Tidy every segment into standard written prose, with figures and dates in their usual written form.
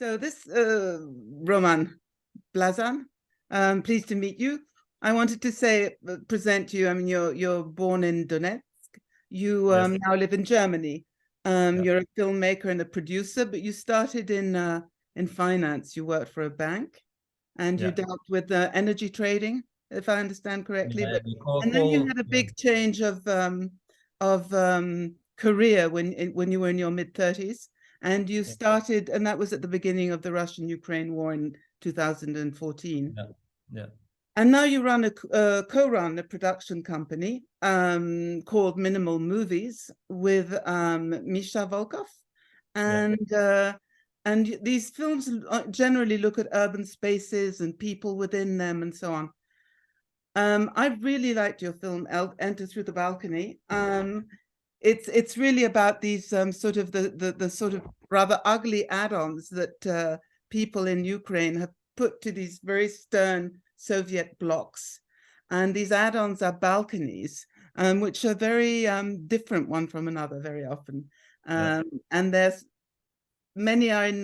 So this Roman Blazhan, pleased to meet you. I wanted to say, present you. I mean, you're born in Donetsk. You Yes. now live in Germany. Yeah. You're a filmmaker and a producer, but you started in finance. You worked for a bank, and you Yeah. dealt with energy trading, if I understand correctly. Yeah, But the and then you whole, had a yeah. big change of career when you were in your mid-30s. And you started, and that was at the beginning of the Russian-Ukraine war in 2014. Yeah. Yeah. And now you run co-run a production company called Minimal Movies with Misha Volkov. And these films generally look at urban spaces and people within them and so on. I really liked your film, Enter Through the Balcony. It's really about these sort of the sort of rather ugly add-ons that people in Ukraine have put to these very stern Soviet blocks. And these add-ons are balconies, which are very different one from another very often. And there's many are in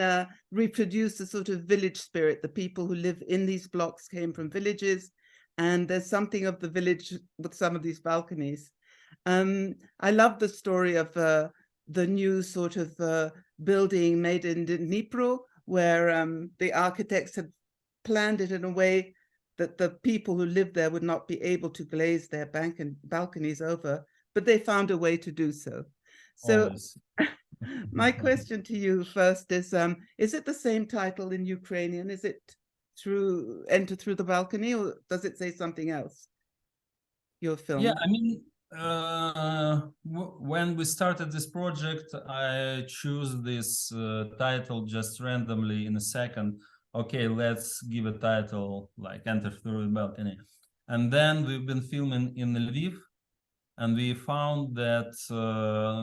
reproduce the sort of village spirit. The people who live in these blocks came from villages, and there's something of the village with some of these balconies. I love the story of the new sort of building made in Dnipro, where the architects had planned it in a way that the people who lived there would not be able to glaze their balconies over, but they found a way to do so. So my question to you first is it the same title in Ukrainian? Is it Enter Through the Balcony, or does it say something else? Your film? Yeah, I mean, when we started this project, I chose this title just randomly in a second. Okay, let's give a title like Enter Through the Balcony. And then we've been filming in Lviv, and we found that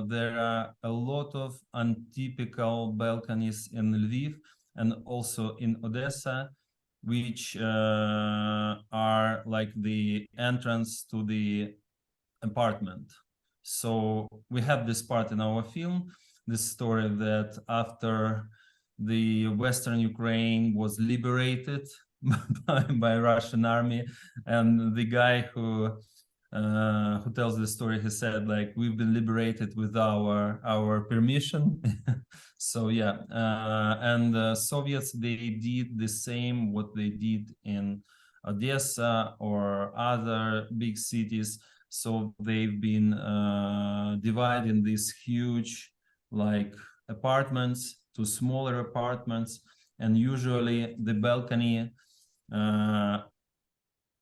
there are a lot of untypical balconies in Lviv and also in Odessa, which are like the entrance to the apartment. So we have this part in our film, this story that after the Western Ukraine was liberated by Russian army, and the guy who tells the story, he said, like, we've been liberated with our permission. So yeah, and the Soviets, they did the same what they did in Odessa or other big cities. So they've been dividing these huge like apartments to smaller apartments, and usually the balcony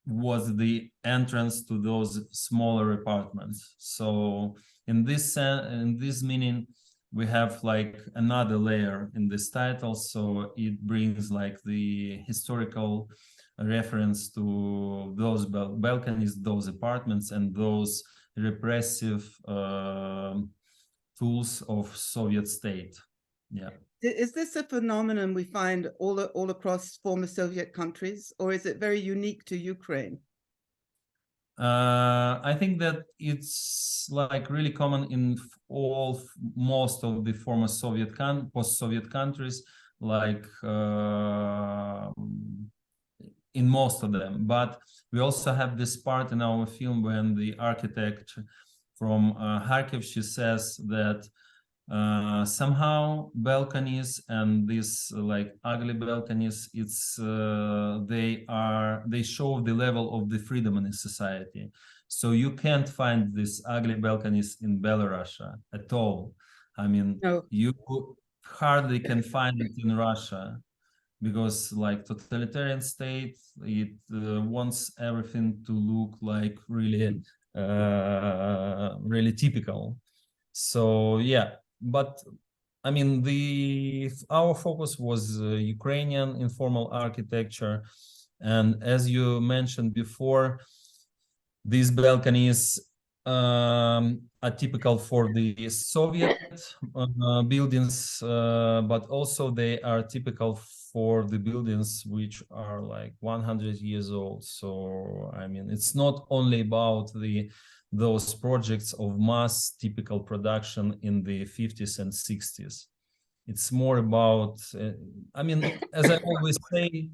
was the entrance to those smaller apartments. So in this meaning, we have like another layer in this title, so it brings like the historical reference to those balconies, those apartments, and those repressive tools of Soviet state. Yeah. Is this a phenomenon we find all across former Soviet countries, or is it very unique to Ukraine? I think that it's like really common in most of the former Soviet post-Soviet countries, like in most of them. But we also have this part in our film when the architect from Kharkiv, she says that somehow balconies and these like ugly balconies, it's they show the level of the freedom in a society. So you can't find these ugly balconies in Belarus at all. I mean, no. You hardly can find it in Russia, because like totalitarian state, it wants everything to look like really really typical. So yeah. But I mean, our focus was Ukrainian informal architecture, and as you mentioned before, these balconies are typical for the Soviet buildings, but also they are typical for the buildings which are like 100 years old. So I mean, it's not only about those projects of mass typical production in the 50s and 60s. It's more about, I mean, as I always say,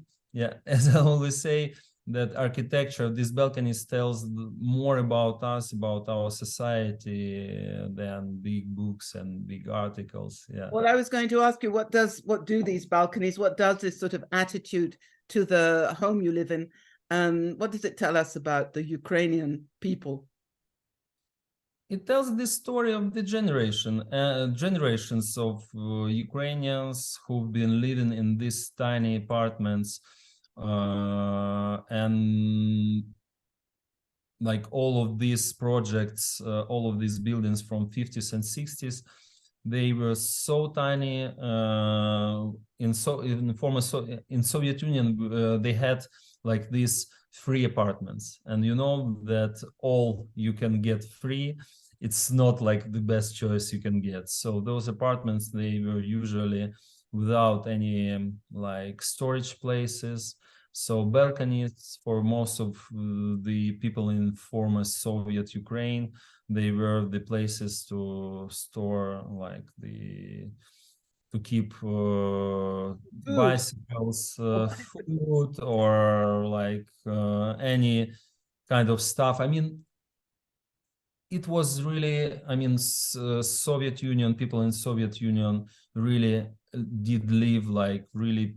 as I always say, that architecture, these balconies tells more about us, about our society than big books and big articles. Yeah. Well, I was going to ask you, what do these balconies, what does this sort of attitude to the home you live in, what does it tell us about the Ukrainian people? It tells the story of the generations of Ukrainians who've been living in these tiny apartments, and like all of these projects, all of these buildings from 50s and 60s, they were so tiny. In Soviet Union, they had like these free apartments, and you know that all you can get free, it's not like the best choice you can get. So those apartments, they were usually without any like storage places. So balconies for most of the people in former Soviet Ukraine, they were the places to store like to keep bicycles, food, or like any kind of stuff. I mean, it was really, I mean, Soviet Union, people in Soviet Union really did live like really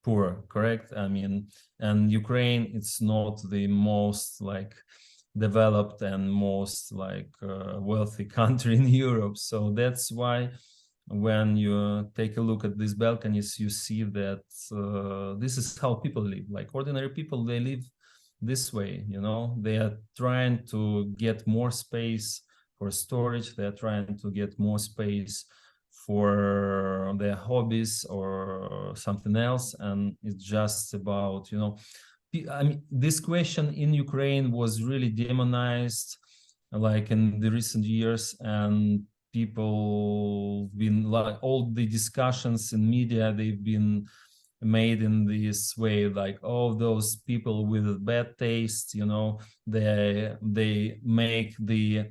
poor, correct? I mean, and Ukraine, it's not the most like developed and most like wealthy country in Europe. So that's why when you take a look at these balconies, you see that this is how people live. Like ordinary people, they live this way, you know. They are trying to get more space for storage. They're trying to get more space for their hobbies or something else. And it's just about, you know, I mean, this question in Ukraine was really demonized like in the recent years, and people been like, all the discussions in media, they've been made in this way, like, oh, those people with bad taste, you know, they make the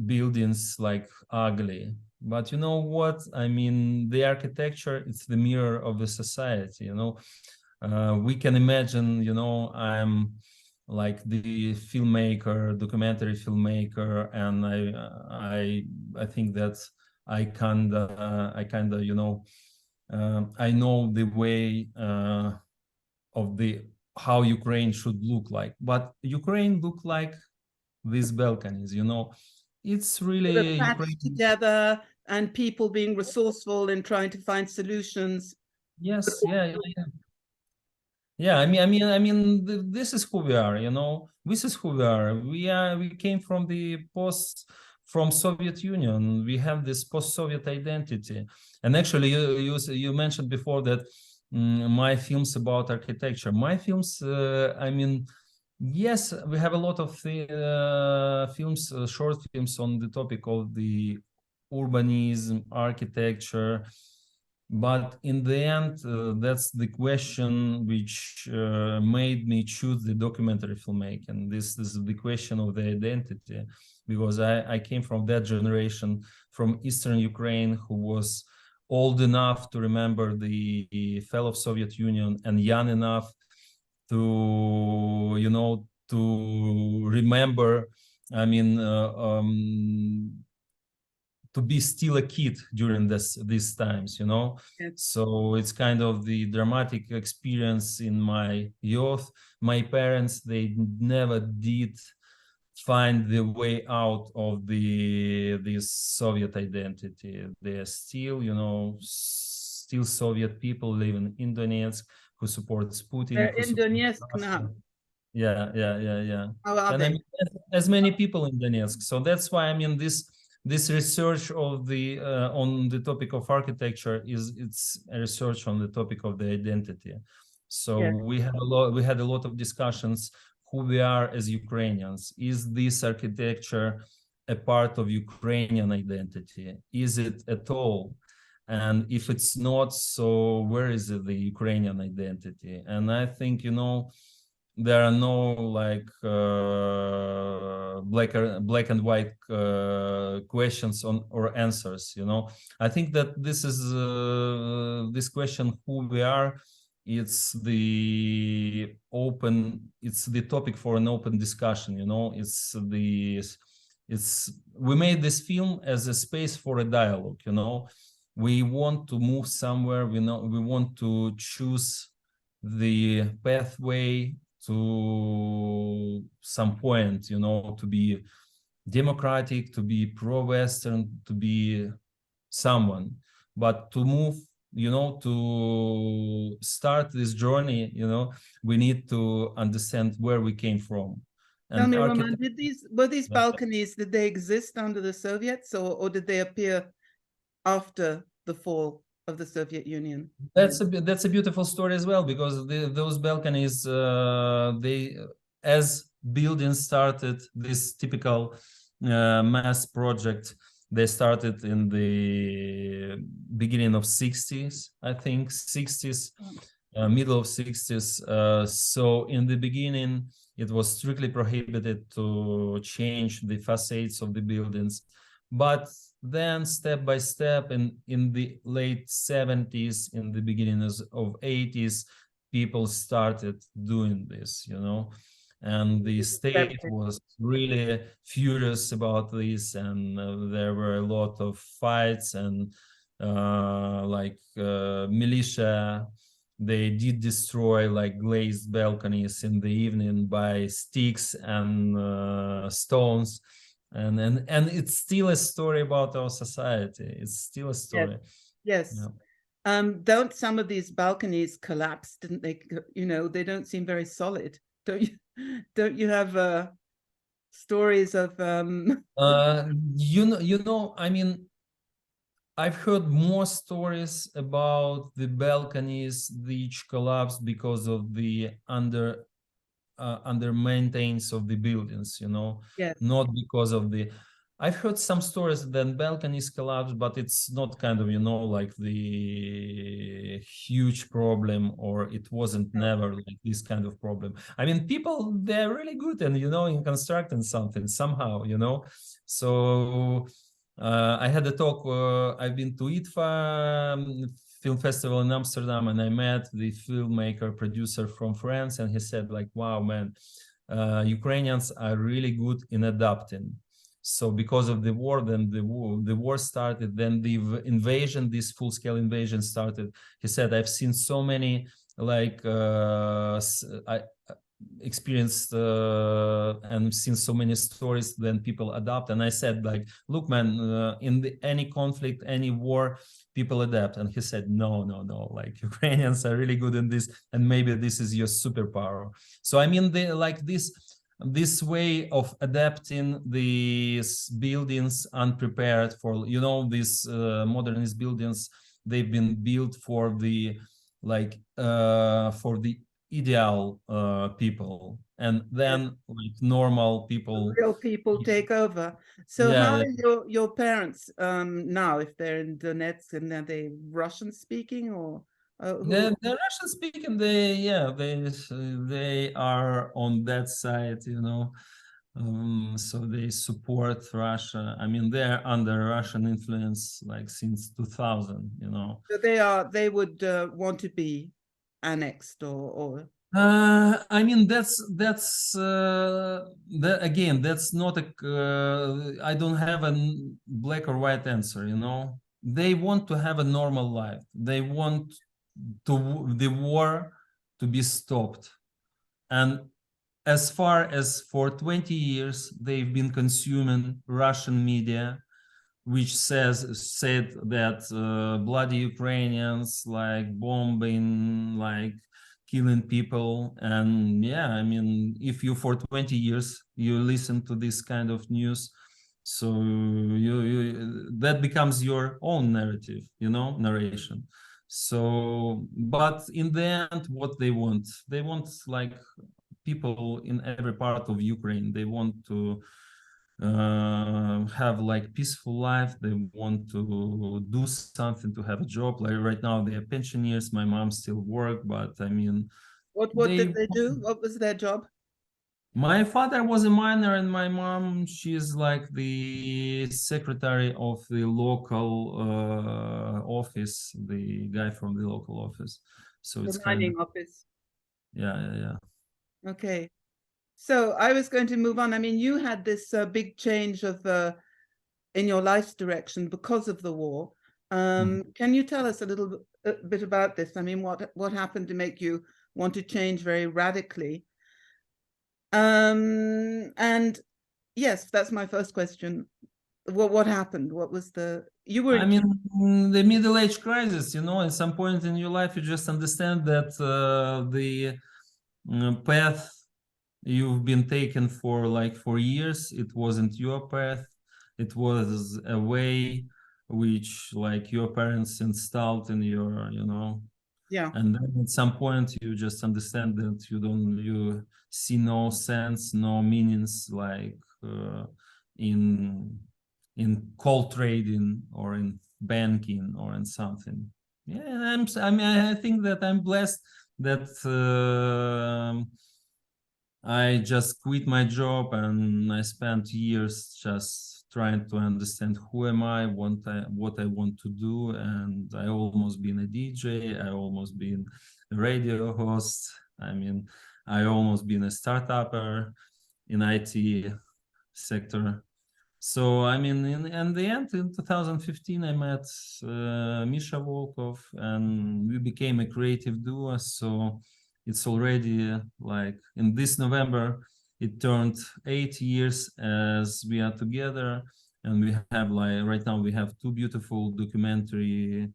buildings like ugly. But you know what, I mean, the architecture, it's the mirror of the society, you know. We can imagine, you know, I'm like the filmmaker, documentary filmmaker, and I think that I kind of, you know, I know the way of the how Ukraine should look like, but Ukraine look like these balconies, you know. It's really Patched together, and people being resourceful in trying to find solutions. Yes, yeah. I mean, this is who we are, you know. This is who we are. We came from from Soviet Union. We have this post-Soviet identity. And actually, you mentioned before that my films about architecture. My films, I mean, yes, we have a lot of films, short films on the topic of the urbanism, architecture. But in the end, that's the question which made me choose the documentary filmmaking. This is the question of the identity, because I came from that generation from Eastern Ukraine who was old enough to remember the fall of Soviet Union and young enough to, you know, to remember, I mean, to be still a kid during these times, you know. Yes. So it's kind of the dramatic experience in my youth. My parents, they never did find the way out of this Soviet identity. They're still, you know, still Soviet people living in Donetsk who supports Putin. They're in Donetsk now. Yeah. How are And they? I mean, as many people in Donetsk. So that's why, I mean, this research of the on the topic of architecture it's a research on the topic of the identity. So Yeah. we had a lot of discussions who we are as Ukrainians. Is this architecture a part of Ukrainian identity? Is it at all? And if it's not, so where is it, the Ukrainian identity? And I think, you know, there are no like black and white questions or answers, you know. I think that this is this question, who we are, it's the topic for an open discussion, you know. We made this film as a space for a dialogue, you know. We want to move somewhere, we want to choose the pathway to some point, you know, to be democratic, to be pro-Western, to be someone. But to move, you know, to start this journey, you know, we need to understand where we came from. Tell And me, Roman, were these Yeah. balconies, did they exist under the Soviets, or did they appear after the fall of the Soviet Union? That's a beautiful story as well, because those balconies, they, as buildings started, this typical mass project, they started in the beginning of 60s, I think, 60s, middle of 60s. So in the beginning, it was strictly prohibited to change the facades of the buildings. But then step by step, in the late 70s, in the beginnings of 80s, people started doing this, you know. And the state was really furious about this, and there were a lot of fights, and militia, they did destroy like glazed balconies in the evening by sticks and stones. And it's still a story about our society. It's still a story. Yes. Yeah. Don't some of these balconies collapse? Didn't they? You know, they don't seem very solid. Don't you have stories of you know, I mean, I've heard more stories about the balconies which collapsed because of the under maintenance of the buildings, you know. Yes. Not because of the, I've heard some stories that balconies collapsed, but it's not kind of, you know, like the huge problem, or it wasn't never like this kind of problem. I mean, people, they're really good and, you know, in constructing something somehow, you know. So I had a talk, I've been to ITFA film festival in Amsterdam, and I met the filmmaker producer from France, and he said like, wow, man, Ukrainians are really good in adapting. So because of the war, then the war started, then the invasion, this full-scale invasion started. He said, I've seen so many like I experienced and seen so many stories then people adapt. And I said like, look, man, in any conflict, any war, people adapt. And he said, no, like Ukrainians are really good in this, and maybe this is your superpower. So I mean, they like this way of adapting these buildings unprepared for, you know, these modernist buildings, they've been built for the like for the ideal people, and then like normal people, real people take over. So how are your parents now, if they're in Donetsk, and are they Russian speaking, or they're Russian speaking? They are on that side, you know. So they support Russia. I mean, they're under Russian influence like since 2000, you know. so they would want to be annexed, or I mean, that's again, that's not a I don't have a black or white answer, you know. They want to have a normal life. They want the war to be stopped. And as far as for 20 years, they've been consuming Russian media, which said that bloody Ukrainians, like bombing, like killing people. And yeah, I mean, if you for 20 years you listen to this kind of news, so you that becomes your own narrative, you know, narration. So but in the end, what they want like people in every part of Ukraine, they want to have like peaceful life. They want to do something, to have a job. Like right now they are pensioners. My mom still work, but I mean, What did they do? What was their job? My father was a miner, and my mom, she's like the secretary of the local office, the guy from the local office. So it's The kind of, mining office. yeah. Okay. So I was going to move on. I mean, you had this big change of in your life's direction because of the war. Can you tell us a little bit about this? I mean, what happened to make you want to change very radically? And yes, that's my first question. What happened? What was you were I mean, the middle age crisis, you know, at some point in your life, you just understand that the path you've been taken for years, it wasn't your path. It was a way which like your parents installed in your, you know, yeah. and then at some point you just understand that you see no sense, no meanings, like in coal trading or in banking or in something. Yeah, I mean, I think that I'm blessed that I just quit my job and I spent years just trying to understand who am I, what I want to do, and I almost been a DJ, I almost been a radio host. I mean, I almost been a startupper in IT sector. So I mean, in the end, in 2015, I met Misha Volkov, and we became a creative duo. So it's already like in this November, it turned 8 years as we are together, and we have like right now we have 2 beautiful documentary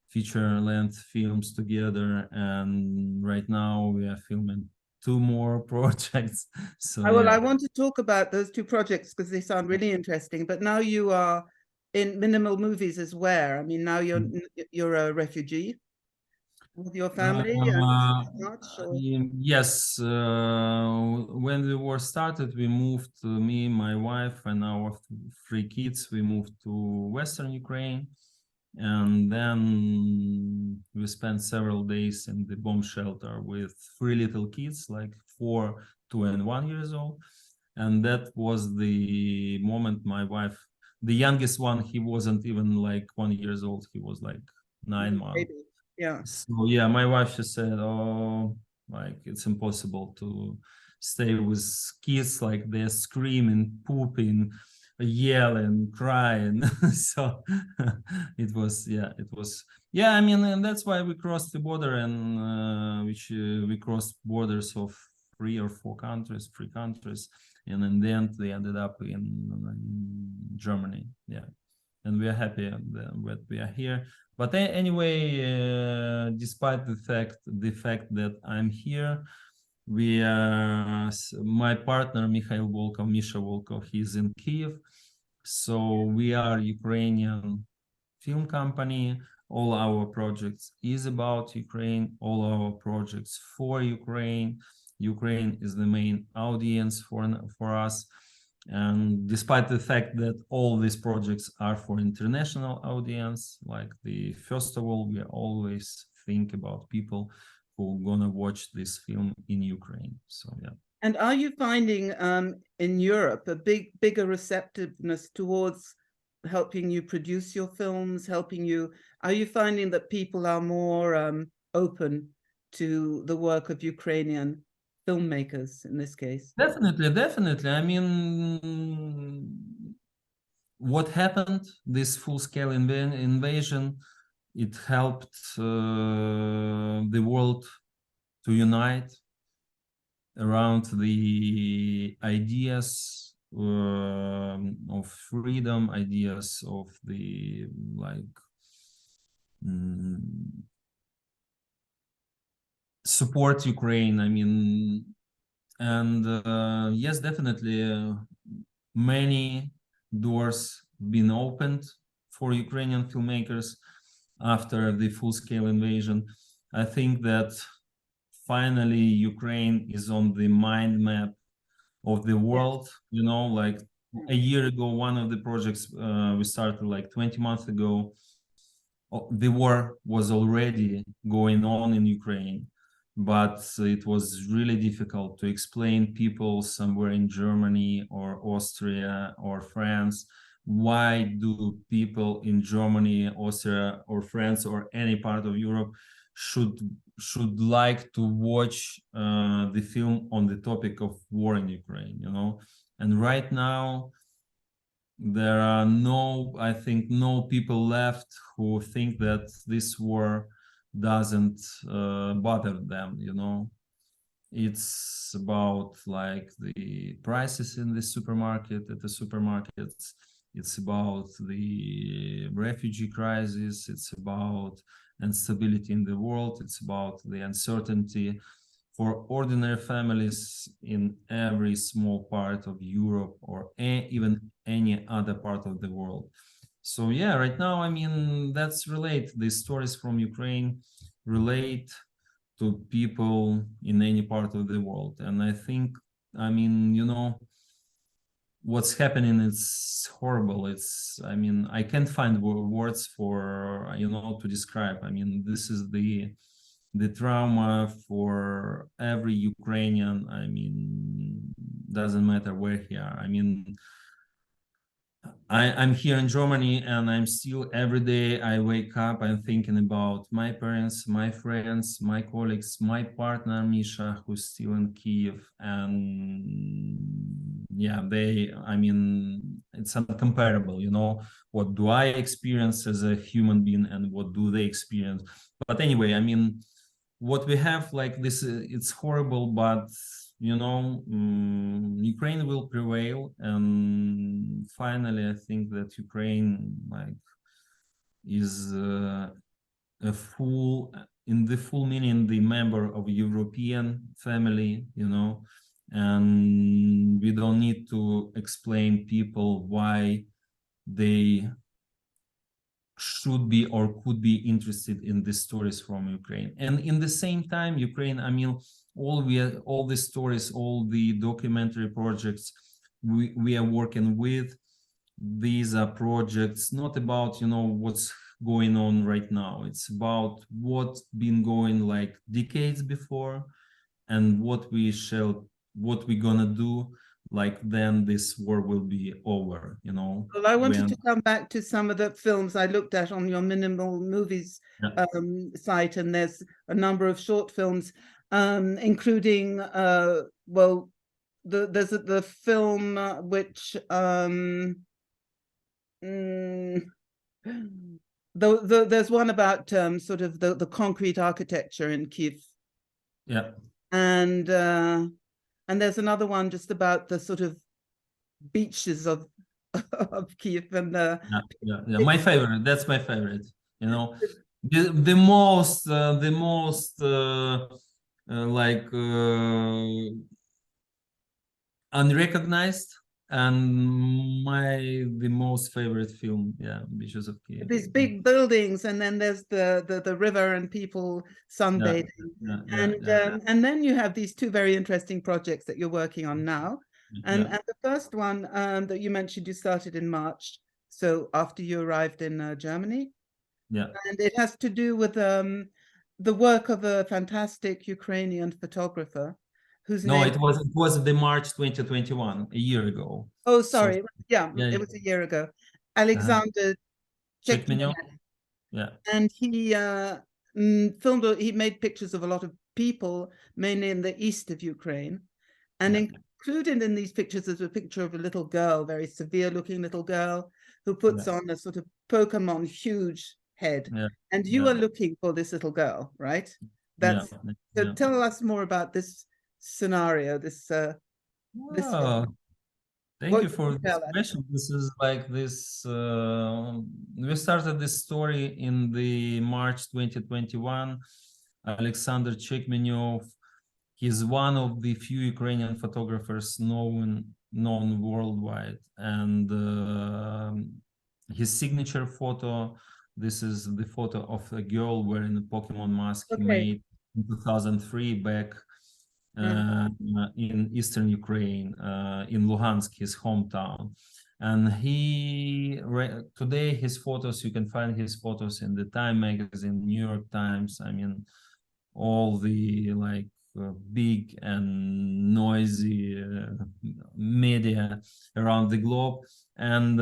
feature-length films together, and right now we are filming 2 more projects. So Well, yeah. I want to talk about those 2 projects because they sound really interesting. But now you are in minimal movies as where? I mean, now you're a refugee with your family and much, or Yes, when the war started, we moved, me, my wife, and our 3 kids, we moved to Western Ukraine. And then we spent several days in the bomb shelter with 3 little kids, like 4, 2, and 1 years old. And that was the moment my wife, the youngest one, he wasn't even like 1 years old, he was like 9 months. maybe, yeah. So yeah, my wife just said, "Oh, like it's impossible to stay with kids, like they're screaming, pooping, yelling, crying." So it was, yeah. I mean, and that's why we crossed the border, and we crossed borders of 3 or 4 countries, 3 countries, and in the end, they ended up in Germany. Yeah, and we are happy that we are here. But anyway, despite the fact that I'm here, my partner Mikhail Volkov, Misha Volkov, he's in Kiev. So we are Ukrainian film company. All our projects is about Ukraine. All our projects for Ukraine. Ukraine is the main audience for us. And despite the fact that all these projects are for international audience, like first of all, we always think about people who are gonna watch this film in Ukraine. So yeah. And are you finding in Europe a bigger receptiveness towards helping you produce your films, are you finding that people are more open to the work of Ukrainian filmmakers in this case? Definitely. I mean, what happened, this full-scale invasion, it helped the world to unite around the ideas of freedom, ideas of the like support Ukraine. I mean, and yes, definitely many doors been opened for Ukrainian filmmakers after the full-scale invasion. I think that finally Ukraine is on the mind map of the world. You know, like a year ago, one of the projects we started like 20 months ago, the war was already going on in Ukraine. but it was really difficult to explain people somewhere in Germany or Austria or France, why do people in Germany, Austria, or France, or any part of Europe should like to watch the film on the topic of war in Ukraine, you know? And right now, there are I think no people left who think that this war doesn't bother them, you know? It's about like the prices in the supermarket, at the supermarkets. It's about the refugee crisis. It's about instability in the world. It's about the uncertainty for ordinary families in every small part of Europe or even any other part of the world. So yeah, right now, I mean, that's relate. The stories from Ukraine relate to people in any part of the world. And I think, I mean, you know, what's happening, it's horrible. It's, I mean, I can't find words for, you know, to describe. I mean, this is the trauma for every Ukrainian. I mean, doesn't matter where he are. I mean, I'm here in Germany, and I'm still every day I wake up, I'm thinking about my parents, my friends, my colleagues, my partner Misha, who's still in Kiev, and yeah, I mean, it's uncomparable, you know, what do I experience as a human being and what do they experience. But anyway, I mean, what we have like this, it's horrible, but you know, Ukraine will prevail, and finally, I think that Ukraine like is a full, in the full meaning, the member of European family, you know, and we don't need to explain people why they should be or could be interested in the stories from Ukraine. And in the same time, Ukraine, I mean, all the stories, all the documentary projects we are working with, these are projects not about, you know, what's going on right now. It's about what's been going like decades before, and what we're gonna do like then this war will be over, you know. Well, I wanted to come back to some of the films I looked at on your minimal movies site, and there's a number of short films, including well, there's the film which there's one about sort of the concrete architecture in Kiev. Yeah. And there's another one just about the sort of beaches of Kiev, and my favorite, that's my favorite, you know, the most like unrecognized, and the most favorite film, yeah, Beaches of Kiev. These big buildings, and then there's the river and people sunbathing. And then you have these two very interesting projects that you're working on now. And the first one that you mentioned, you started in March, so after you arrived in Germany. Yeah. And it has to do with the work of a fantastic Ukrainian photographer whose name... it was the March 2021, a year ago. Oh, sorry. So, it was a year ago. Alexander Chekmenyov. Yeah. And he he made pictures of a lot of people, mainly in the east of Ukraine. And included in these pictures is a picture of a little girl, very severe looking little girl, who puts on a sort of Pokemon huge head. And you are looking for this little girl, right? So tell us more about this scenario, this Thank you for this question. This is like this, we started this story in the March 2021. Alexander Chekmenyov, he's one of the few Ukrainian photographers known worldwide. And his signature photo, this is the photo of a girl wearing a Pokemon mask he made in 2003 back in eastern Ukraine, in Luhansk, his hometown. And today his photos, you can find his photos in the Time magazine, New York Times. I mean, all the like big and noisy media around the globe. And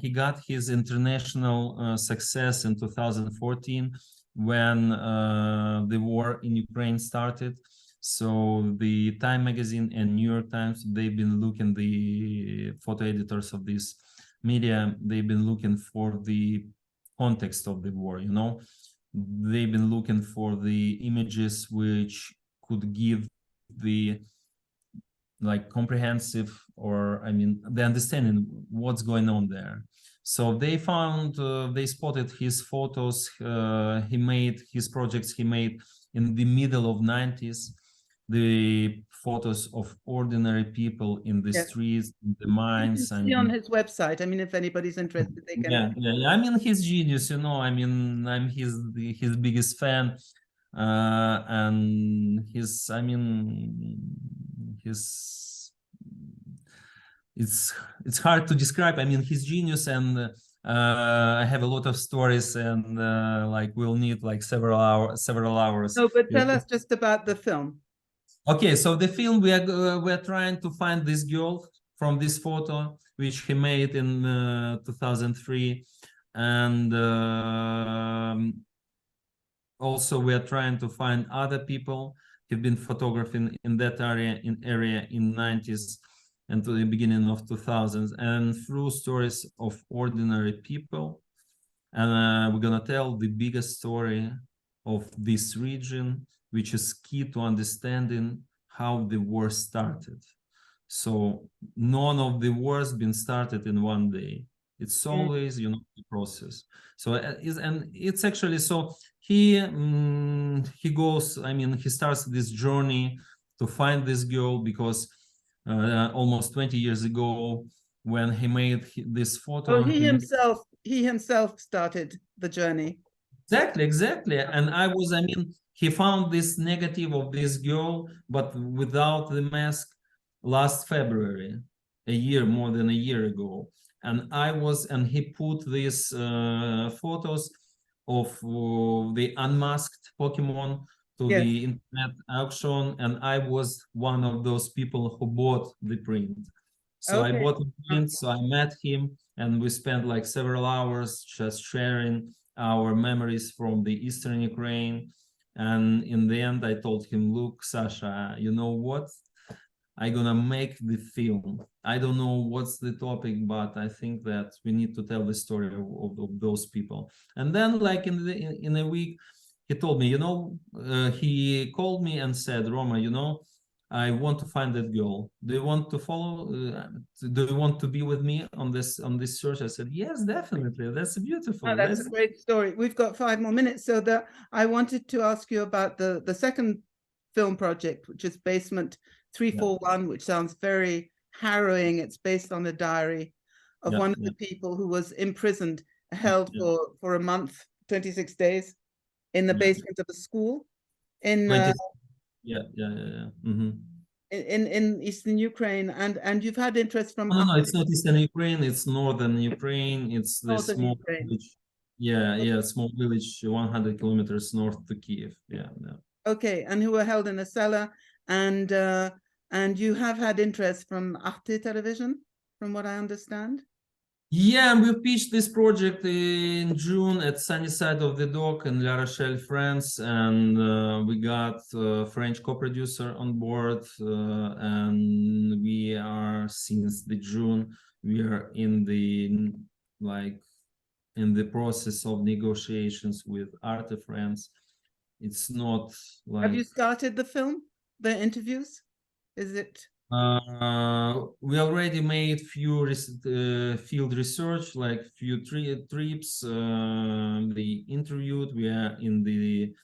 he got his international success in 2014 when the war in Ukraine started. So the Time magazine and New York Times, they've been looking, the photo editors of this media, they've been looking for the context of the war, you know. They've been looking for the images which could give the like comprehensive, or I mean the understanding what's going on there. So they found, they spotted his photos, he made his projects, he made in the middle of 90s, the photos of ordinary people in the streets, in the mines. You can see on his website. I mean, if anybody's interested, they can. Yeah. I mean, he's genius, you know. I mean, I'm his biggest fan, and his, I mean, his. It's hard to describe. I mean, he's genius, and I have a lot of stories, and like we'll need like several hours. No, but tell us just about the film. Okay, so the film, we're trying to find this girl from this photo which he made in 2003, and also we are trying to find other people who've been photographing in that area in 90s and to the beginning of 2000s, and through stories of ordinary people, and we're gonna tell the biggest story of this region, which is key to understanding how the war started. So none of the wars been started in one day. It's always, you know, the process. So it's actually, so he goes, I mean, he starts this journey to find this girl because almost 20 years ago, when he made this photo, he himself started the journey. Exactly. And I mean, he found this negative of this girl, but without the mask, last February, more than a year ago. And he put these photos of the unmasked Pokemon to the internet auction, and I was one of those people who bought the print. So I bought the print, so I met him, and we spent like several hours just sharing our memories from the Eastern Ukraine. And in the end, I told him, look, Sasha, you know what? I'm gonna make the film. I don't know what's the topic, but I think that we need to tell the story of those people. And then like in a week, he told me, you know, he called me and said, Roma, you know, I want to find that girl. Do you want to follow? Do you want to be with me on this search? I said, yes, definitely. That's beautiful. Oh, that's a great story. We've got 5 more minutes. So I wanted to ask you about the second film project, which is Basement 341, which sounds very harrowing. It's based on a diary of one of the people who was imprisoned, held for a month, 26 days, in the basement of a school in in Eastern Ukraine, and you've had interest from no, it's not Eastern Ukraine, it's Northern Ukraine. It's the small village, small village 100 kilometers north to Kiev. Okay, and who were held in a cellar, and you have had interest from Arte television, from what I understand. Yeah, and we pitched this project in June at sunny side of the dock in La Rochelle, France, and we got a French co-producer on board, and we are, since the June, we are in the process of negotiations with Arte France. It's not like... Have you started the film, the interviews? Is it... we already made few field research, like few trips. They interviewed. We are in the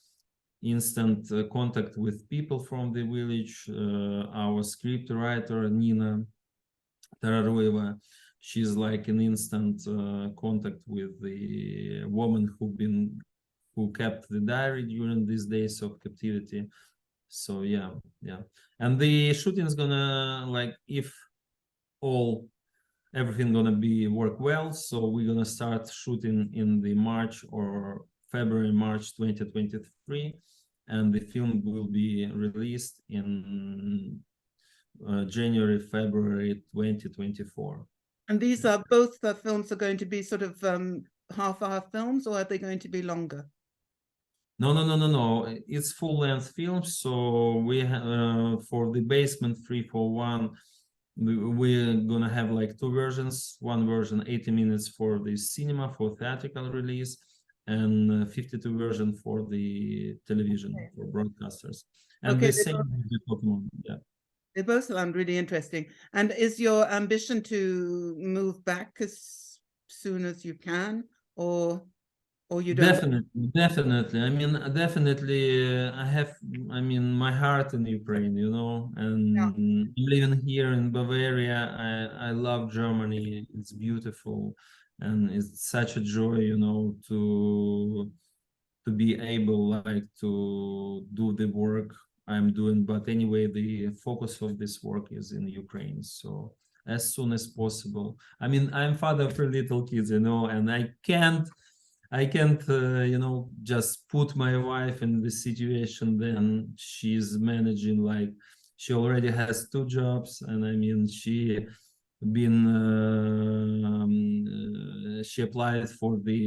instant contact with people from the village. Our script writer Nina Tararoeva, she's like in instant contact with the woman who kept the diary during these days of captivity. So yeah, and the shooting is gonna, like, if everything gonna work well, so we're gonna start shooting in the March 2023, and the film will be released in January, February 2024. And these are both the films are going to be sort of half-hour films, or are they going to be longer? No. It's full-length films. So we for the Basement 341, we're gonna have like two versions. One version 80 minutes for the cinema, for theatrical release, and 52 version for the television, for broadcasters. And Okay, the same with the Pokemon. Yeah. They both sound really interesting. And is your ambition to move back as soon as you can, or you don't? Definitely. I mean, definitely, I mean, my heart in Ukraine, you know, and living here in Bavaria, I love Germany. It's beautiful, and it's such a joy, you know, to be able like to do the work I'm doing. But anyway, the focus of this work is in Ukraine. So as soon as possible. I mean, I'm father of 3 little kids, you know, and I can't you know, just put my wife in this situation. Then she's managing, like, she already has 2 jobs, and I mean, she applied for the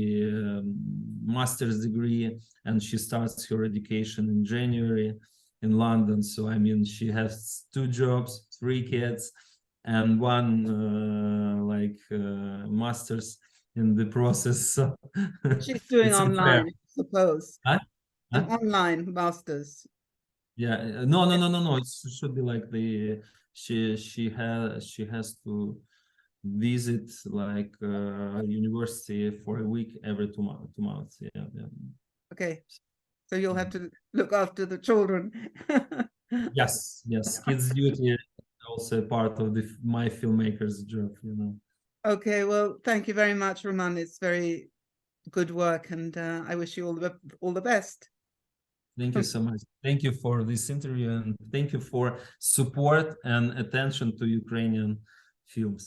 master's degree, and she starts her education in January in London. So I mean, she has 2 jobs, 3 kids, and 1 master's in the process. So She's doing it's online, unfair. I suppose. Huh? An Huh? online master's. Yeah, no. It should be like the she has to visit like university for a week every 2 months. Yeah. Okay, so you'll have to look after the children. Yes. Kids duty is also part of my filmmaker's job, you know. Okay, well, thank you very much, Roman. It's very good work, and I wish you all the best. Thank you so much. Thank you for this interview, and thank you for support and attention to Ukrainian films.